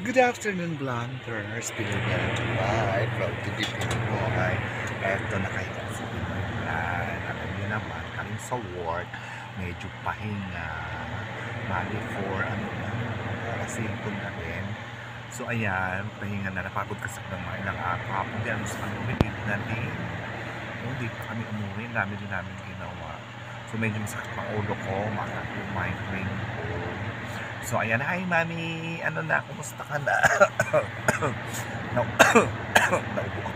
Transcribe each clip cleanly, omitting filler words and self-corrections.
Good afternoon, Blanders. Pilihan Dubai from TV Pinoy. Eto na kayo sa Pinoy. Alam niyo naman, kami sa work, medyo pahinga. Mali for ano na, kasi na rin. So ayan, pahinga na. Napagod kasi ng mga ilang araw. Kapag yan, gusto kami umilid na din. Hindi pa kami umuwi. Dami din namin ginawa. So medyo masakit pang ulo ko. Makakit yung migraine ko. So ayan, hi mami, ano na, kumusta ka na? Naubo ako.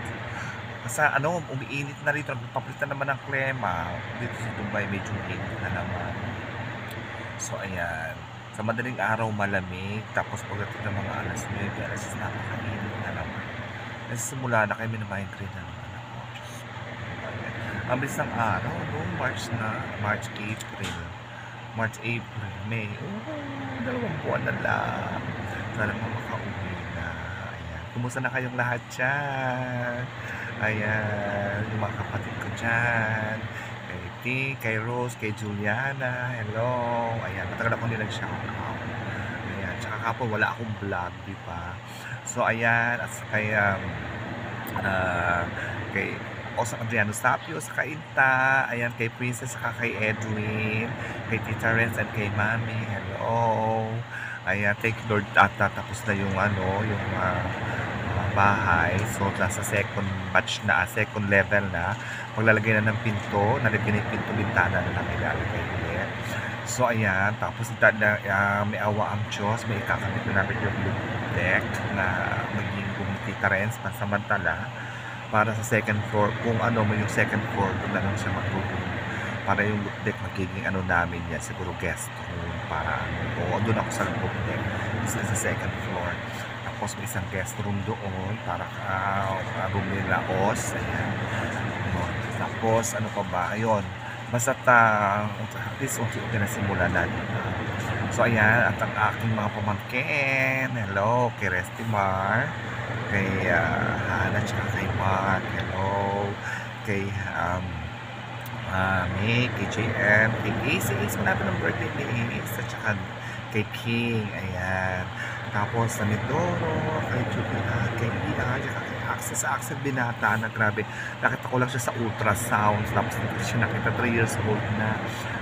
Kasi ano, umiinit na rito, nagpapalitan naman ng klema. Dito sa Dubai, medyo init na naman. So ayan, sa madaling araw malamig, tapos pagdating ng mga alas 9, alas 10, napakainit na naman. Nagsisimula na kayo minamigrate na naman ako. Ang bilis ng araw, no? March, April. March, April, May. Dalawang buwan na lang. Sana po makauwi na. Ayan. Kumusta na kayong lahat dyan? Ayan. Yung mga kapatid ko dyan. Kay T, kay Rose, kay Juliana. Hello. Ayan. Matagal ako hindi nag-shoutout. Ayan. Tsaka kapon, wala akong vlog, di ba? So, ayan. At kay, kay Osang Adriano Sapio, sa Kainta, ayan, kay Princess, saka kay Edwin, kay Tita Renz, and kay Mami, hello. Ayan, thank you Lord, at tapos na yung ano, yung bahay. So, nasa second batch na, second level na. Maglalagay na ng pinto, nalagyan na yung pinto, bintana na lang ilalagay ulit. So, ayan, tapos may awa ang Diyos, may ikakamit na namin yung blue deck na maging Tita Renz, pansamantala para sa second floor, kung ano mo yung second floor, doon na lang siya magtulong para yung look deck magiging ano namin yan, siguro guest room para ano, o doon ako sa look deck sa second floor, tapos may isang guest room doon para room nila os, ayan. Tapos ano pa ba, ayun, basta at least unti-unti na simula na. So ayan, at ang aking mga pamangkin, hello, kay Restimar, kay Hana, tsaka kay Mark, hello, kay May, kay JM, kay Ace, malapit ng birthday ni Ace, at tsaka kay King, ayan. Tapos sa Mindoro, kay Julia, kay Lia, tsaka kay Axel, sa Axel Binata na grabe, nakita ko lang siya sa ultrasound, tapos hindi siya nakita 3 years old na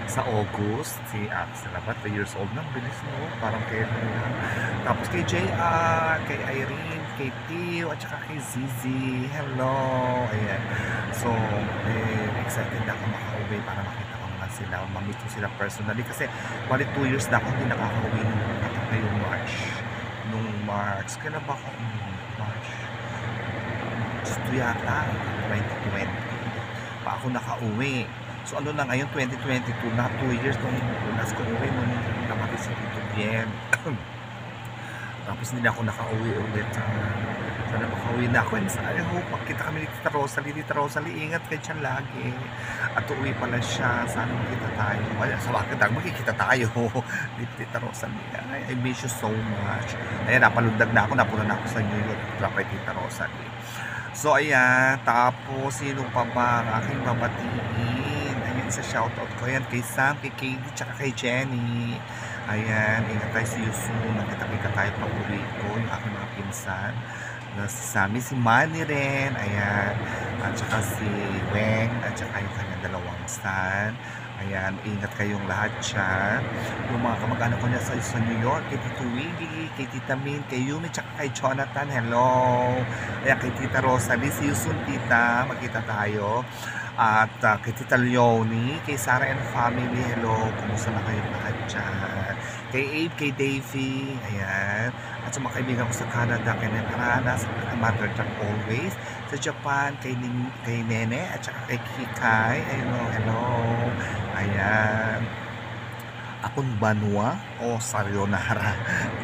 sa August, si Axel, ba 3 years old na, bilis mo, parang kaya lang. Tapos kay JR, kay Irene, kay Tio, at saka kay Zizi, hello, ayan. So, excited ako makauwi para makita ko naman sila, mamit ko sila personally, kasi bali 2 years na ako hindi nakakauwi ngayong March, kailan ba ako March 2 yata, 2020 pa ako nakauwi. So ano na ngayon, 2022 na, 2 years nung last ko uwi nung namatay si Tito Bien. Tapos hindi na ako nakauwi ulit. Sana makauwi na ako. And I hope makita kami ni Tita Rosalie. Tita Rosalie, ingat kayo dyan lagi. At uwi pala siya. Sana makita tayo. Sa bakit makikita tayo. Tita Rosalie. I miss you so much. Ayan, napalundag na ako. Napunta na ako sa New York. Drop kay Tita Rosalie. So ayan, tapos sino pa ba ang aking babatiin? Ayan, sa shoutout ko. Ayan, kay Sam, kay Katie, tsaka kay Jenny. Ayan, ingat tayo, see you soon. Nakita-kita tayo pag uwi ko, yung aking mga pinsan. Si Sammy, si Manny rin. Ayan, at tsaka si Weng, at tsaka yung kanyang dalawang son. Ayan, ingat kayong lahat dyan. Yung mga kamag-anak ko niya sa New York, kay Tito Willie, kay Tita Min, kay Yumi, tsaka kay Jonathan, hello. Ayan, kay Tita Rosalie, see you soon, Tita. Magkita tayo. At kay Tita Leonie, kay Sarah and family, hello. Kumusta na kayong lahat dyan? Kay Abe, kay Davey, ayan. At sa mga kaibigan ko sa Canada, kay Netrana, sa Mother Jack always. Sa Japan, kay Nene, at saka kay Kikay, hello. Ayan. Akong Banwa o Sayonara.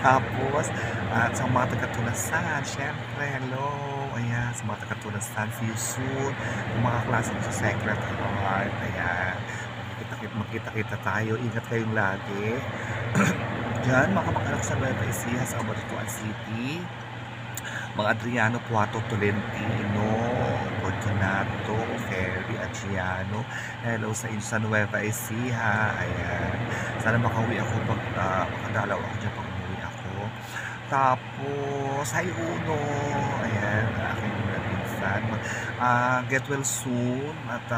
Tapos, at sa mga taga-Tunasan, syempre, hello. Ayan, sa mga taga-Tunasan, see you soon. Yung mga klase ko sa Secretariat, ayan. Magkita-kita tayo. Ingat kayong lagi. Diyan, mga kamag-anak sa Nueva Ecija, sa Cabanatuan City. Mga Adriano, Puato, Tolentino, Fortunato, Ferry, Adriano. Hello sa inyo sa Nueva Ecija. Ayan. Sana makauwi ako pag makadalaw ako dyan pag umuwi ako. Tapos, hi Uno, ayan, aking pinsan. Get well soon at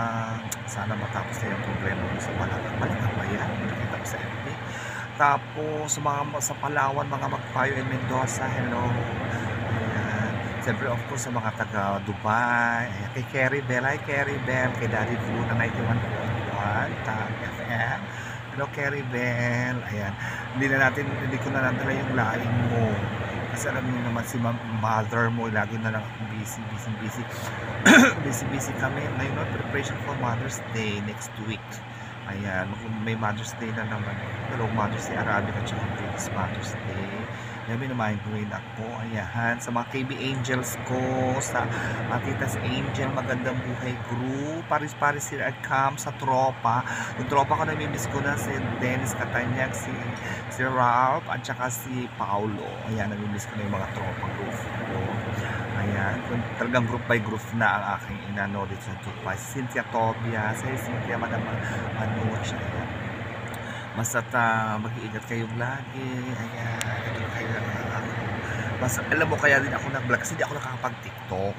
sana matapos na yung problema mo sa Balacan. Balacan ba yan? Nakita ko sa FB. Tapos, sa Palawan, mga Magpayo and Mendoza, hello. Ayan. Siyempre, of course, sa mga taga Dubai. Ayan. Kay Kerry Bell, hi Kerry Bell. Kay Daddy Blue na 91.1 Tag FM. Hello, Kerry Bell. Ayan. Hindi ko na nadala yung laing mo. Kasi alam niyo naman si mother mo, lagi na lang akong busy. Busy kami. Ngayon, preparation for Mother's Day next week. Ayan, may Mother's Day na naman. Pero Mother's Day Arabic at saka British Mother's Day. Ayan, may namahinguin ako. Ayan, sa mga KB Angels ko, sa Titas Angel, Magandang Buhay Group, Paris sila at Cam, sa tropa. Yung tropa ko namimiss ko na si Dennis Catanyag, si Ralph, at saka si Paulo. Ayan, namimiss ko na yung mga tropa group ko. Ayan, talagang group by group na ang aking inanodit sa Tupay. Cynthia Tobias, hey Cynthia, madam, ano siya, ayan. Basta't mag-iingat kayong lagi. Ayan, ito kayo lang ako. Basta, alam mo, kaya din ako nag-vlog kasi hindi ako nakakapag-tiktok.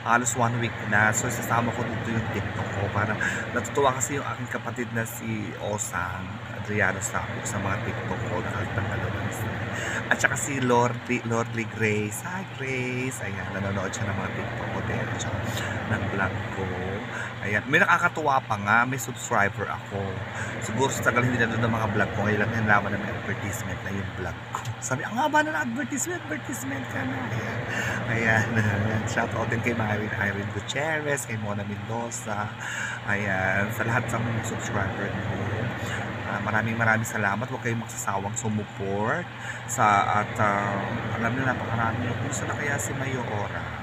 Halos 1 week na. So, isasama ko dito yung tiktok ko. Parang natutuwa kasi yung aking kapatid na si Osang Adriano Sapuk sa mga tiktok ko. Nakalitan na naman siya. At saka si Lordly Grace. Hi Grace. Ayan, nanonood siya ng mga tiktok ko din. At saka ng vlog ko. Ayan, may nakakatuwa pa nga, may subscriber ako. Siguro sa tagal hindi na doon ng mga vlog ko, ngayon lang nalaman na may advertisement na yung vlog ko. Sabi, ang haba na advertisement ka na. Ayan, shout out din kay Irene Gutierrez, kay Mona Mendoza. Ayan, sa lahat sa mga subscriber ko. Maraming salamat. Huwag kayong magsasawang sumuport. Alam niyo, napakarami. Kumusta na kaya si Mayora?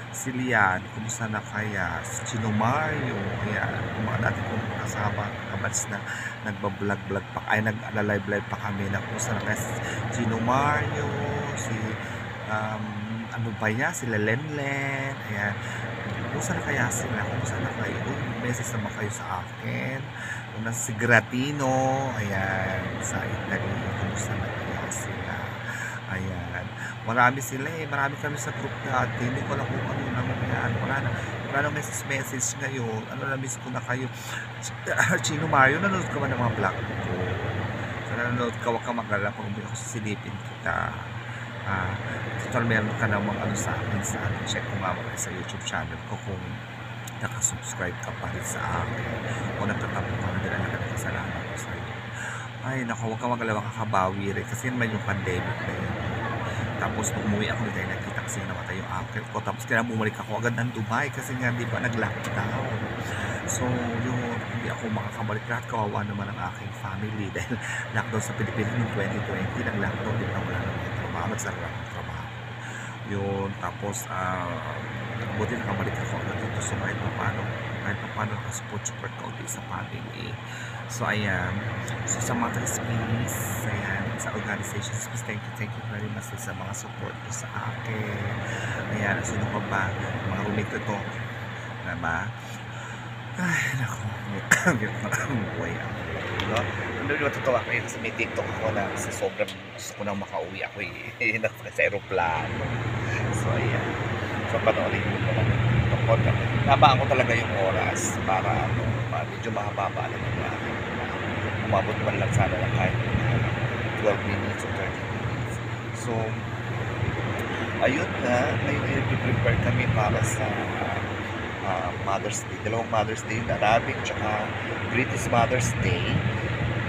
Si Lian, kumusta na kaya? Si Chino Mario, ayan, yung mga dati kong kasama, kabats na nagbablog pa, ay nag-live pa kami na kumusta na kaya si Chino Mario, si, ano ba niya, sila Lenlen, ayan, kumusta na kaya sila, kumusta na kayo, message naman kayo sa akin, si Gratino, ayan, sa Italy, kumusta na kaya sila, ayan, marami sila marami kami sa group dati, hindi ko lang kung ano nangyayari, wala na message ngayon, namiss ko na kayo. Chino Mario, nanonood ka ba ng mga vlog ko? So, nanonood ka, wag ka mag-alala pag hindi ako sisilipin kita. Total meron ka namang sa akin, check ko nga sa YouTube channel ko kung nakasubscribe ka pa rin sa akin o nagtatapos ka na din ang kasalanan ko sa iyo. Ay naku, wag ka mag-alala, kakabawi rin kasi naman yung pandemic na yun. Tapos nung umuwi ako dahil nakita kasi namatay yung uncle ko. Tapos kaya bumalik ako agad ng Dubai kasi nga di ba nag-lockdown. So yung hindi ako makakabalik lahat, kawawa naman ang aking family dahil lockdown sa Pilipinas noong 2020, nag-lockdown din na wala naman yung trabaho, nagsara lang yung trabaho. Yun, tapos buti nakabalik ako agad dito. So kahit pa paano nakasupport kaunti sa family. So ayan, so sa mga Spiris, ayan, sa organizations, thank you very much sa mga support ko sa akin. Ayan, sino pa ba? Mga roommate ko to, diba? Ay, naku, buhay ako. Ano yung matutuwa ko yun kasi may TikTok ako na sa sobrang gusto ko nang makauwi ako sa aeroplano. So ayan, so panoorin mo naman tungkol kami. Nabaan ko talaga yung oras para medyo mahaba lang yung akin. Umabot man lang sana lang kahit 12 minutes or 30 minutes. So, ayun na, ngayon i-prepare kami para sa Mother's Day. Dalawang Mother's Day, Arabic tsaka British Mother's Day.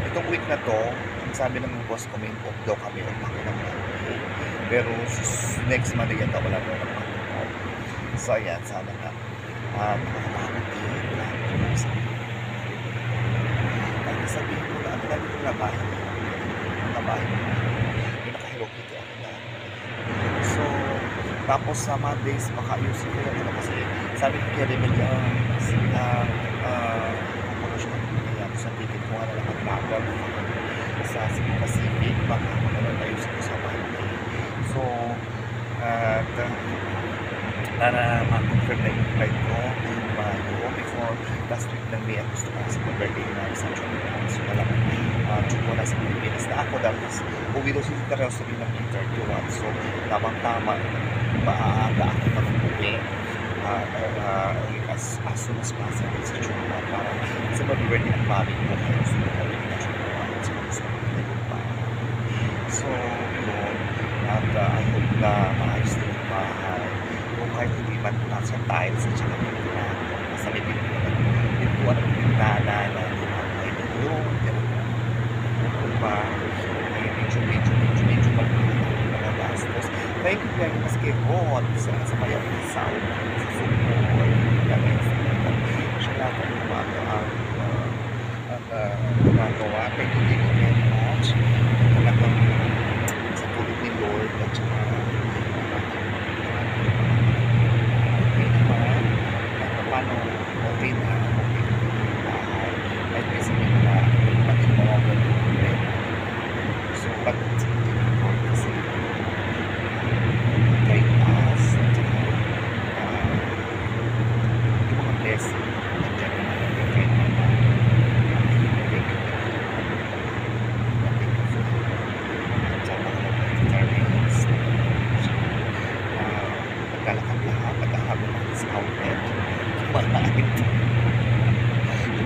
Itong week na to, ang sabi ng boss ko, may off daw kami ng Monday. Pero next Monday yata wala daw ng Monday. So, ayan, sana na. Nakakapagod din. Sabihin ko na, ang dami kong labahin. Yung nakahirok dito ako na. So, tapos sa Mondays, maka-ayusin ko lang kasi sabi ko kaya rin sa ticket ko nga na nakapaglaban sa Cebu Pacific, baka ayusin ko sa Monday. So, para ma-confirm na yung flight ko in Mayo before last week ng May, gusto ko kasi birthday na sa June. So, June ko nasa Pilipinas na ako. Tapos uwi daw si Tita Rosalie ng May 31. So, tamang-tama, maaga ako mag-uwi. As soon as possible sa June 1 para sa mag-birthday ang mami ko kaya sa June 1. So, gusto ko yung bahay. So, yun. At I hope na maayos din yung bahay. Kung kahit hindi man nasa tiles at saka pintura, nasa may pintuan ng pintana na ay yung diba? Ay medyo mga gastos. Thank you very much kay Ron sa mayroon ng sound sa support. Siya lahat ang gumagawa. Thank you very much. Talagang sa tulog ni Lord at saka okay naman. At paano okay na yung bahay. At kasi na pati mga problema. So, but kasi kay us at saka yung mga blessing nandiyan naman kay mama. Naglalakad lahat, naghahabol ng discounted. Malait.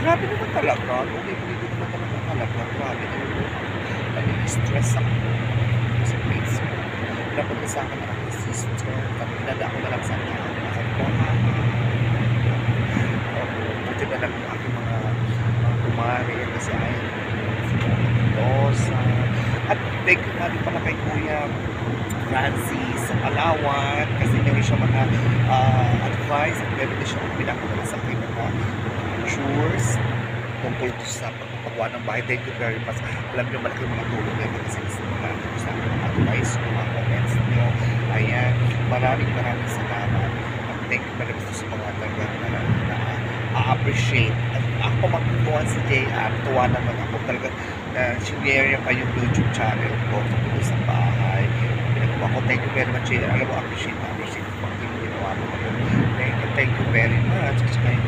Grabe naman talaga. Ulit-ulit naman talaga talaga. Grabe naman. Nag-stress ako sa Facebook. Napunta sa akin ng aking sister. Pinada ako na lang sa akin. Sabi ko, buti na lang yung aking mga kumari kasi ay si Mendoza. At thank you natin pala kay Kuya Francis sa Palawan kasi meron siya mga advice at meron din siya pinakagawa sa akin mga tours tungkol sa pagpapagawa ng bahay. Thank you very much. Alam niyo, malaki mga tulong yan kasi sa mga advice, mga comments niyo. Ayan, maraming salamat. At thank you very much sa mga talagang na-appreciate. At ako magkukuha si JR, tuwa naman ako talagang sinare niya pa yung YouTube channel ko tungkol sa bahay. Pinagawa ko, thank you very much JR. Alam mo, appreciate ko pag ginawa mo. Thank you very much. Kasi kayo,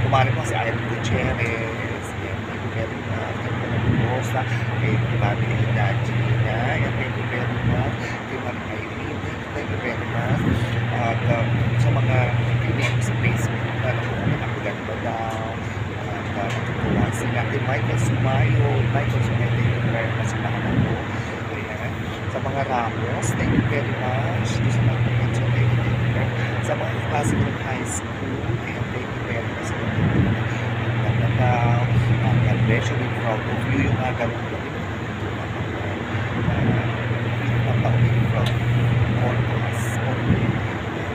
kumari mo si Ayan Gutierrez. Thank you very much. Kay Rosa, kay Mami Gina. Thank you very much. Kay Mami Irene. Thank you very much. At sa mga kaibigan sa Facebook na nakukunan ako ganda daw. At natutuwa sila. Kay Michael Sumayo. Thank you very much sa mga ako. Ayan. Sa mga Ramos, thank you very much. Sa mga sa mga klase ng high school, ayan, thank you very much sa mga daw. God bless you, we're proud of you. Yung mga ganun ko, napaulit from all of us,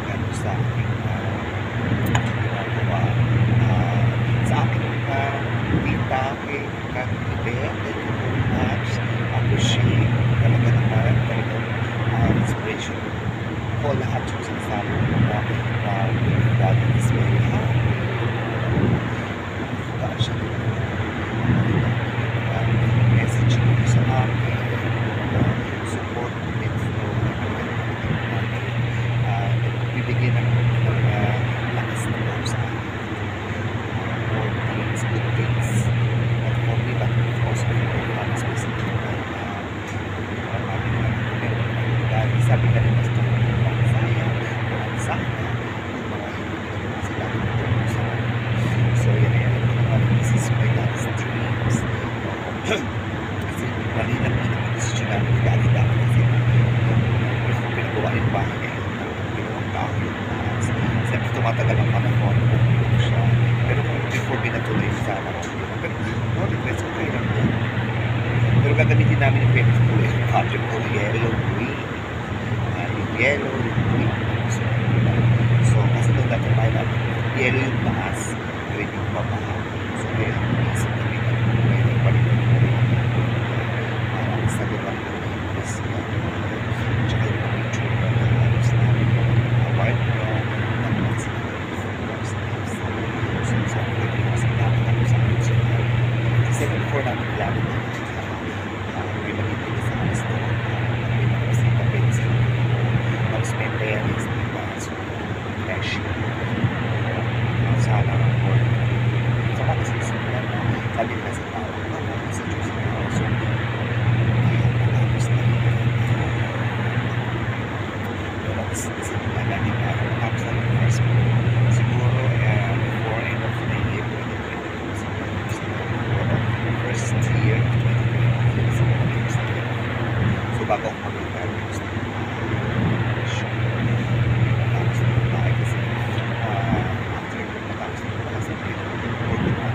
ganun sa aking ginagawa. Sa aking tita, kay Kantibet, thank you very much. Appreciate, talaga naman, talagang inspiration ko lahat yung sinasabi ko na God is very happy. Nakakita siya message ko sa akin, support ulit mo, bibigyan ng lakas na loob sa akin. More things, good things. But for me, but also for the promise message ko na sabi ka rin mas sana yung mga hindi na sila sa so yan this is my God's dreams kasi malinang yung decision namin ni Daddy Daddy kasi yung pinagawa yung bahay ginawang tao yung siyempre tumatagal ang panahon kung siya pero kung before binatuloy sana pero no request ko kayo lang pero gagamitin namin yung pwede ko yung project ko yellow green yung yellow yung green so, kasi doon natin tayo na yellow yung taas, green yung baba. So, kaya isip na rin ang pwede palitan mo rin. Parang sa diba ko na yung best na tsaka yung picture na halos namin yung award na nagpas na so, sa pwede ko sa dapat ako sa akin siya kasi before namin lamin na may magiging sa alas na may makasita pwede sa tapos may parents diba so sana ang board TikTok kami tapos tapos na tayo kasi after matapos na pala sa business na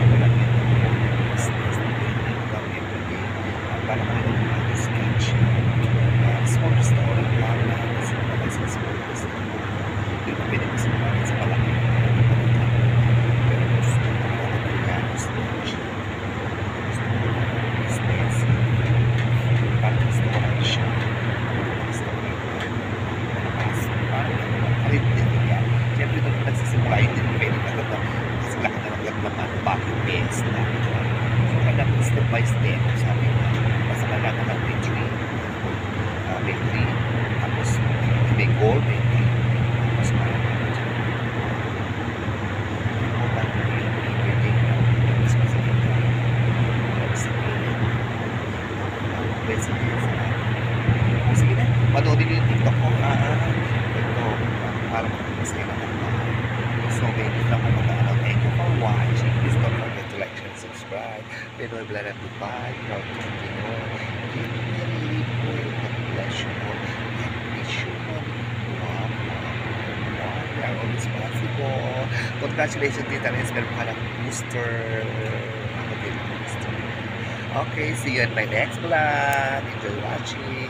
wala business na everyday para makita ng sketch small restaurant lang na kasi pala sa small restaurant hindi ko pwede kasi kumain sa palaki pero gusto ko na sketch business parang restaurant siya restaurant parang karit din yan siyempre doon nagsisimula hindi mo pwede na kasi laki na naglaman bakit best na so kaya step by step sabi na basta kailangan ng may tree tapos may goal may tree tapos parang sige na, manoodin nyo yung TikTok ko ito, para makapasaya naman so may hindi lang kung mag-aalaw thank you for watching please don't forget to like, share, and subscribe Pinoy Vlog at Dubai proud to Pinoy bless you and wish you we are always possible congratulations Tita Rez meron ka ng booster ako din ang booster okay, see you in my next vlog enjoy watching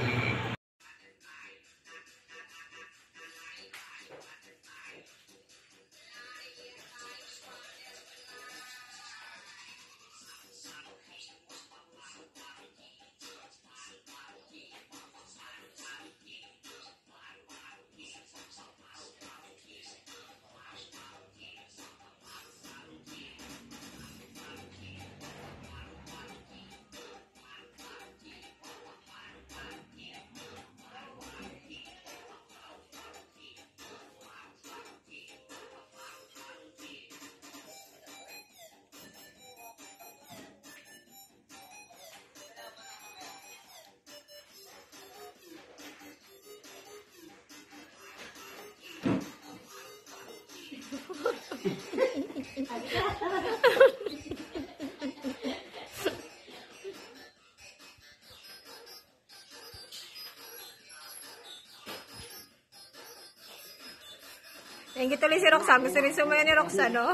Yang gitu tuloy si Roxanne. Gusto rin sumaya ni Roxanne, no?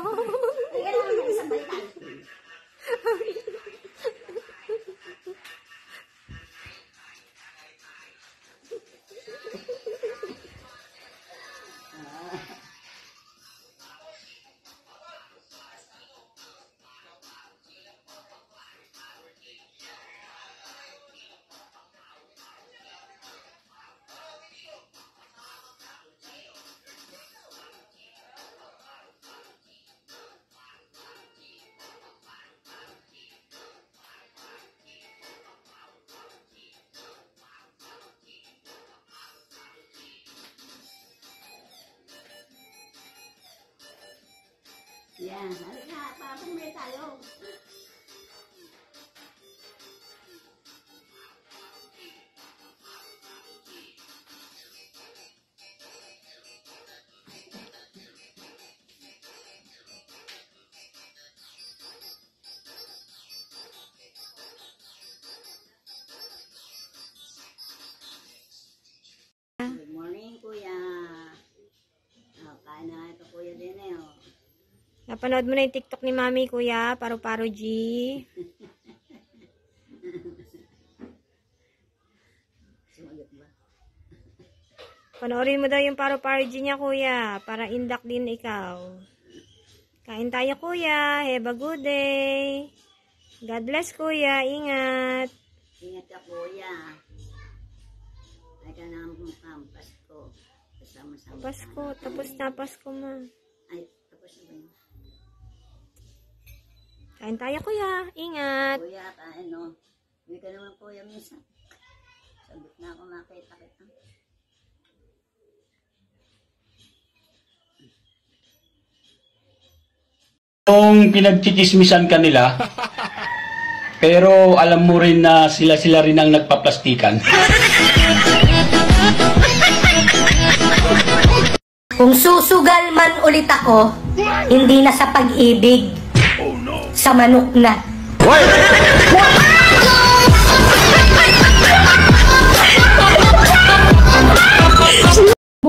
Yan, halika, papamay tayo. Good morning, Kuya. Kain na ito, Kuya din eh. Napanood mo na yung TikTok ni Mami, Kuya. Paru-paro G. Sumagot ba? Panoorin mo daw yung paru-paro G niya, Kuya. Para indak din ikaw. Kain tayo, Kuya. Have a good day. God bless, Kuya. Ingat. Ingat ka, Kuya. Ay ka na ang Pasko. Kasama-sama. Pasko. Tapos na Pasko, ma. Ay, tapos na ba yun? Kain tayo, Kuya. Ingat. Kuya, kain no. Hindi ka naman, Kuya, minsan. Sagot na ako makita kita. Yung pinagchichismisan kanila, pero alam mo rin na sila rin ang nagpaplastikan. Kung susugal man ulit ako, hindi na sa pag-ibig, sa manok na.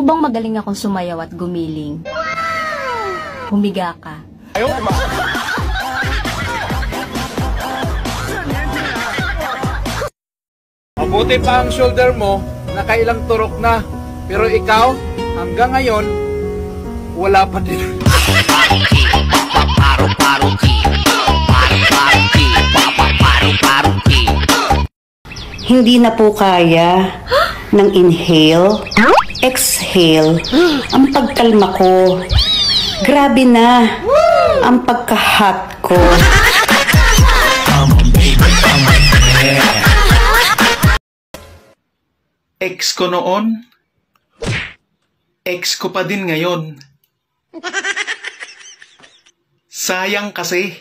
mo bang magaling akong sumayaw at gumiling? Humiga ka. Mabuti pa ang shoulder mo, nakailang turok na. Pero ikaw, hanggang ngayon, wala pa din. Hindi na po kaya ng inhale, exhale, ang pagkalma ko. Grabe na ang pagka-hot ko. Ex ko noon, ex ko pa din ngayon. Sayang kasi.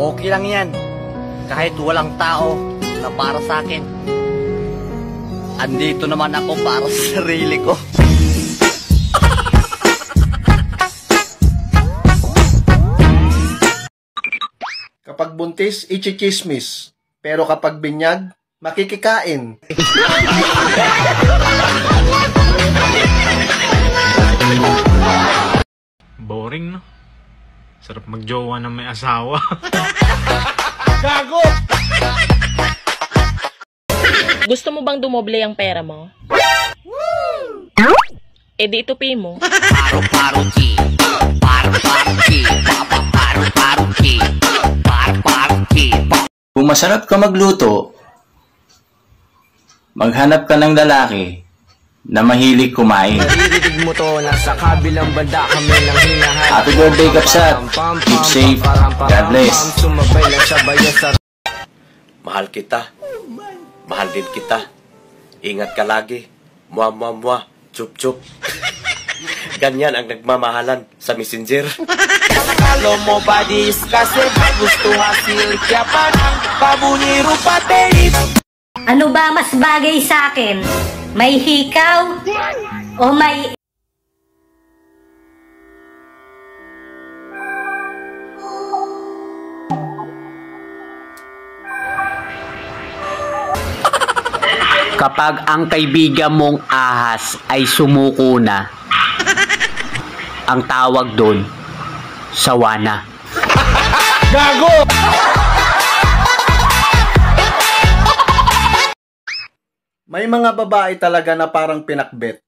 Okay lang yan. Kahit walang tao na para sa akin. Andito naman ako para sa sarili ko. Kapag buntis, ichichismis. Pero kapag binyag, makikikain. Boring, no? Sarap magjowa na may asawa. Gago! Gusto mo bang dumoble ang pera mo? Eh di itupi mo. Kung masarap ka magluto, maghanap ka ng lalaki na mahilig kumain. Naririnig mo to, nasa kabilang banda kami lang hinahanap. Happy birthday, Kapsat. Keep safe. God bless. Sumabay lang sa bayan sa... Mahal kita. Mahal din kita. Ingat ka lagi. Mua, mua, mua. Chup, chup. Ganyan ang nagmamahalan sa messenger. Kalo mo ba dis kasi gusto hasil kaya parang pabuniro pati. Ano ba mas bagay sa akin? May hikaw o may... Kapag ang kaibigan mong ahas ay sumuko na, ang tawag doon, sawana. Gago! May mga babae talaga na parang pinakbet.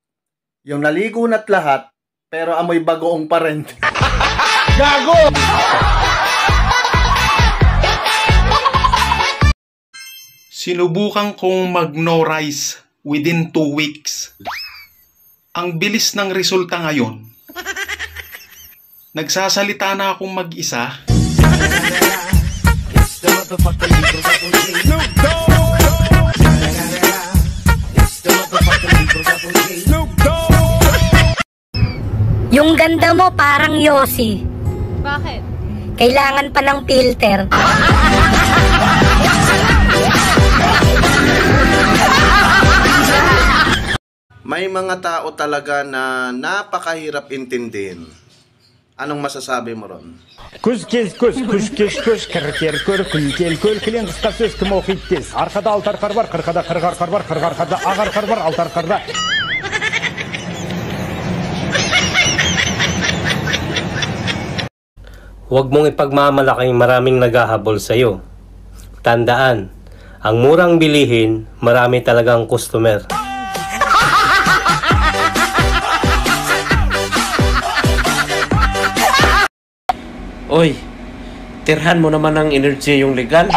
Yung naligo na't lahat, pero amoy bagoong pa rin. Gago! Sinubukan kong mag-no rice within 2 weeks. Ang bilis ng resulta ngayon. Nagsasalita na akong mag-isa. Yung ganda mo parang Yossi. Bakit? Kailangan pa ng filter. May mga tao talaga na napakahirap intindihin. Anong masasabi mo ron? Күз кез көз, күш кеш көш, кір көр, күл кел көл, кілең қысқа сөз кім оқиды тез. Арқада алты арқар бар, қырқада қырық арқар бар, қырық арқарда ақ арқар бар, алты арқарда. Huwag mong ipagmamalaking maraming naghahabol sa'yo. Tandaan, ang murang bilihin, marami talagang customer. Oy, tirhan mo naman ng energy yung legal.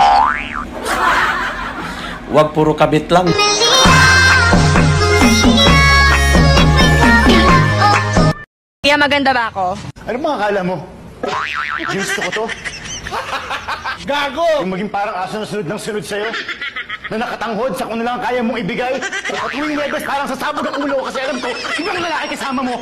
Huwag puro kabit lang. Kaya maganda ba ako? Ano mga akala mo? Gusto ko to? Gago! Yung maging parang aso na sunod ng sunod sa'yo? Na nakatanghod sa kung ano lang kaya mong ibigay? At tuwing Webes parang sasabog ang ulo kasi alam ko, ibang lalaki kasama mo.